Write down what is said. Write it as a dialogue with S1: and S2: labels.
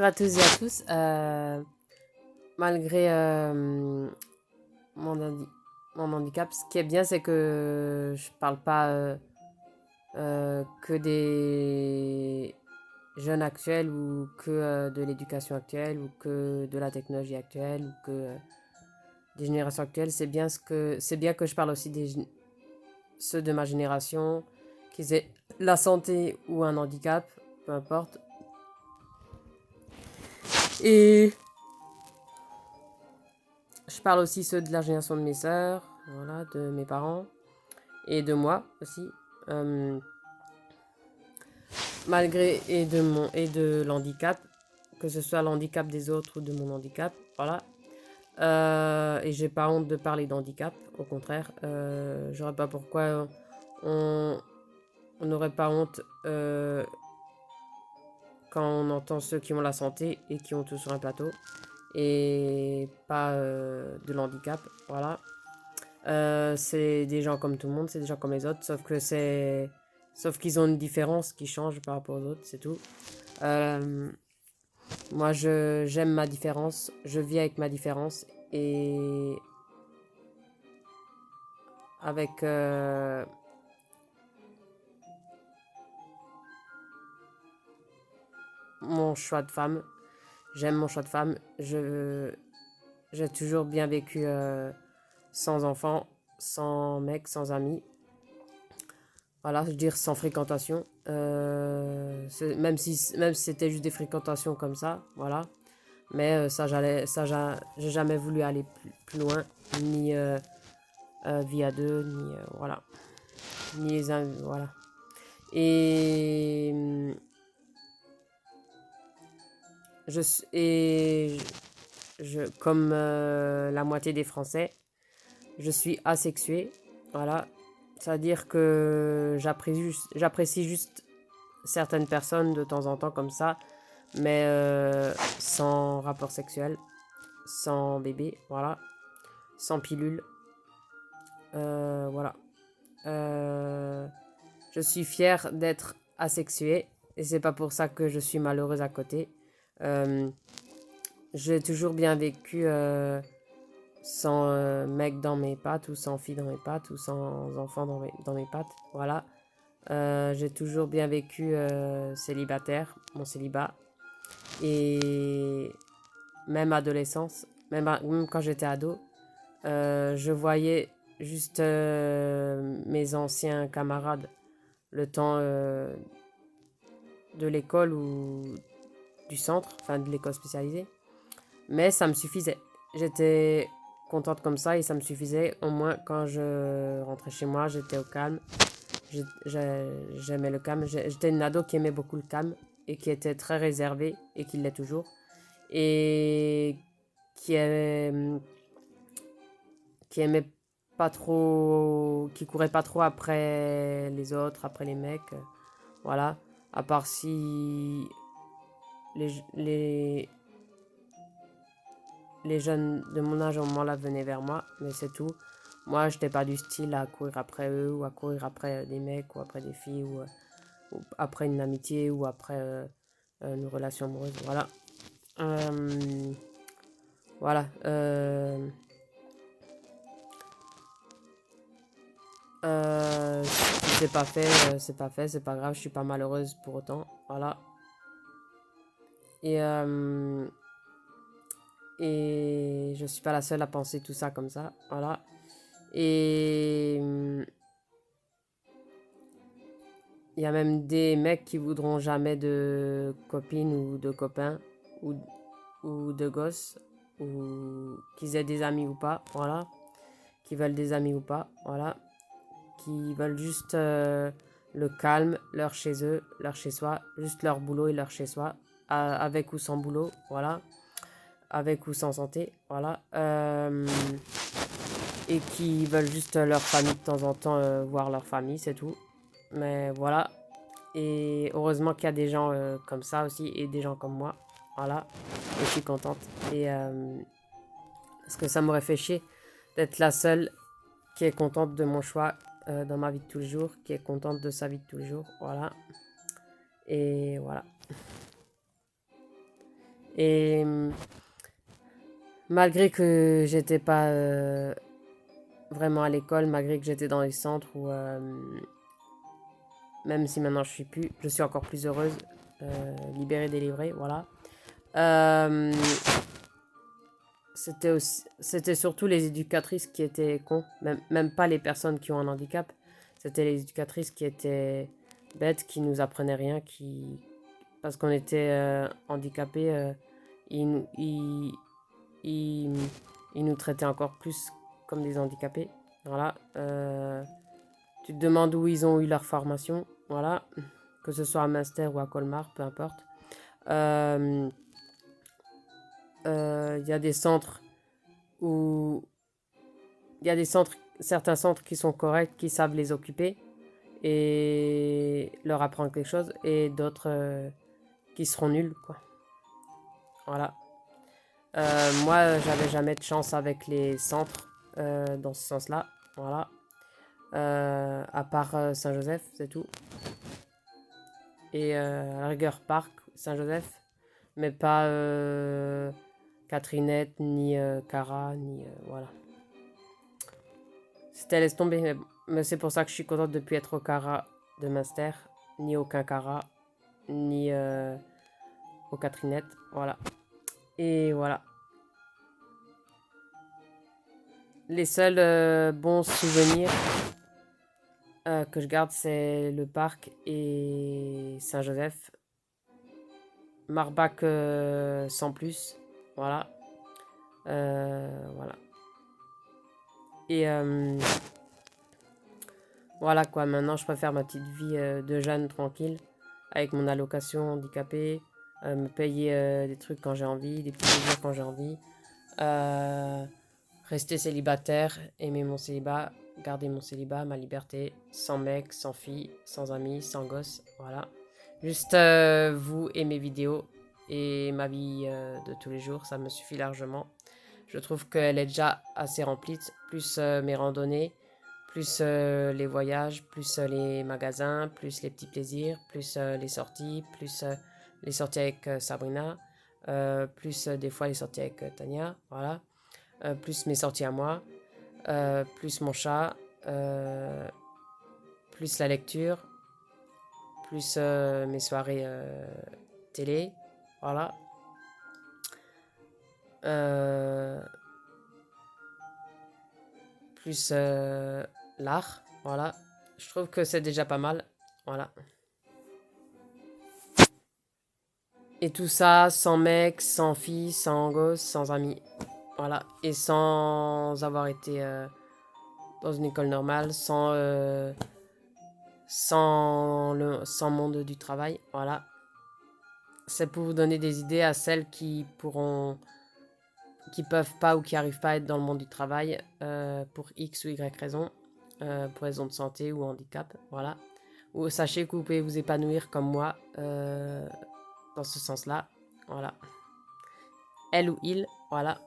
S1: Bonjour à tous et à tous. Malgré mon, handi- mon handicap, ce qui est bien, c'est que je parle pas que des jeunes actuels ou que de l'éducation actuelle ou que de la technologie actuelle ou que des générations actuelles. C'est bien que je parle aussi ceux de ma génération, qu'ils aient la santé ou un handicap, peu importe. Et je parle aussi ceux de la génération de mes sœurs, voilà, de mes parents et de moi aussi. Euh, Malgré et de l'handicap, que ce soit l'handicap des autres ou de mon handicap, voilà. Et j'ai pas honte de parler d'handicap, au contraire. J'aurais pas pourquoi on on n'aurait pas honte quand on entend ceux qui ont la santé et qui ont tout sur un plateau et pas de l'handicap, voilà. C'est des gens comme tout le monde, c'est des gens comme les autres, sauf qu'ils ont une différence qui change par rapport aux autres, c'est tout. Euh, Moi, j'aime ma différence, je vis avec ma différence et avec mon choix de femme. J'aime mon choix de femme. J'ai toujours bien vécu sans enfant, sans mec, sans amis. Voilà, je veux dire sans fréquentation. Même si c'était juste des fréquentations comme ça, voilà. Mais j'ai jamais voulu aller plus loin, ni vie à deux, ni voilà, ni les uns, voilà. Et je et comme la moitié des Français, je suis asexué, voilà. C'est-à-dire que j'apprécie juste certaines personnes de temps en temps comme ça, mais sans rapport sexuel, sans bébé, voilà, sans pilule, voilà. Euh, je suis fière d'être asexuée et c'est pas pour ça que je suis malheureuse à côté. Euh, j'ai toujours bien vécu sans mec dans mes pattes ou sans fille dans mes pattes ou sans enfant dans mes pattes, voilà. J'ai toujours bien vécu célibataire, mon célibat. Et même adolescence, même quand j'étais ado, je voyais juste mes anciens camarades le temps de l'école ou du centre, enfin de l'école spécialisée. Mais ça me suffisait. J'étais contente comme ça et ça me suffisait. Au moins quand je rentrais chez moi, j'étais au calme. J'aimais le calme. J'étais une ado qui aimait beaucoup le calme et qui était très réservée et qui l'est toujours. Et qui aimait, qui aimait pas trop, qui courait pas trop après les autres, après les mecs, voilà. À part si les, les, les jeunes de mon âge au moment-là venaient vers moi, mais c'est tout. Moi, j'étais pas du style à courir après eux ou à courir après des mecs ou après des filles ou après une amitié ou après une relation amoureuse, voilà. Euh, voilà. Si c'est pas fait, c'est pas fait, c'est pas grave, je suis pas malheureuse pour autant, voilà. Et, euh, et je suis pas la seule à penser tout ça comme ça, voilà. Et il y a même des mecs qui voudront jamais de copines ou de copains ou, ou de gosses ou qu'ils aient des amis ou pas, voilà. Qui veulent des amis ou pas, voilà. Qui veulent juste le calme, leur chez eux, leur chez soi, juste leur boulot et leur chez soi, avec ou sans boulot, voilà, avec ou sans santé, voilà, et qui veulent juste leur famille de temps en temps, voir leur famille, c'est tout. Mais voilà, et heureusement qu'il y a des gens comme ça aussi, et des gens comme moi, voilà, et je suis contente. Et parce que ça m'aurait fait chier d'être la seule qui est contente de mon choix dans ma vie de tous les jours, qui est contente de sa vie de tous les jours, voilà. Et voilà. Et malgré que j'étais pas vraiment à l'école, malgré que j'étais dans les centres, ou même si maintenant je suis plus, je suis encore plus heureuse, libérée, délivrée, voilà. Euh, c'était surtout les éducatrices qui étaient cons, même pas les personnes qui ont un handicap, c'était les éducatrices qui étaient bêtes, qui nous apprenaient rien, parce qu'on était handicapés, ils, nous- ils, ils nous traitaient encore plus comme des handicapés. Voilà. Tu te demandes où ils ont eu leur formation, voilà, que ce soit à Master ou à Colmar, peu importe. Il y a des centres où il y a certains centres qui sont corrects, qui savent les occuper et leur apprendre quelque chose, et d'autres qui seront nuls, quoi. Voilà. Moi, j'avais jamais de chance avec les centres dans ce sens-là. Voilà. À part Saint-Joseph, c'est tout. Et à la rigueur Parc, Saint-Joseph, mais pas Catherinette, ni Cara, ni voilà. C'était laisse tomber, mais c'est pour ça que je suis contente de ne plus être au Cara de Master, ni aucun Cara, ni au Catherinette, voilà. Et voilà. Les seuls bons souvenirs que je garde, c'est le parc et Saint-Joseph. Marbac sans plus, voilà. Voilà. Et voilà quoi, maintenant je préfère ma petite vie de jeune tranquille, avec mon allocation handicapée, me payer des trucs quand j'ai envie, des petits plaisirs quand j'ai envie, euh, rester célibataire, aimer mon célibat, garder mon célibat, ma liberté, sans mec, sans fille, sans amis, sans gosse, voilà. Juste vous et mes vidéos et ma vie de tous les jours, ça me suffit largement. Je trouve qu'elle est déjà assez remplie, plus mes randonnées, plus les voyages, plus les magasins, plus les petits plaisirs, plus les sorties, plus les sorties avec Sabrina, plus des fois les sorties avec Tania, voilà. Plus mes sorties à moi, plus mon chat, plus la lecture, plus mes soirées télé, voilà. Euh, plus l'art, voilà. Je trouve que c'est déjà pas mal, voilà. Et tout ça sans mec, sans fille, sans gosse, sans amis, voilà. Et sans avoir été dans une école normale, sans monde du travail, voilà. C'est pour vous donner des idées à celles qui peuvent pas ou qui arrivent pas à être dans le monde du travail pour X ou Y raison, pour raison de santé ou handicap, voilà. Ou sachez que vous pouvez vous épanouir comme moi dans ce sens-là, voilà. Elle ou il, voilà.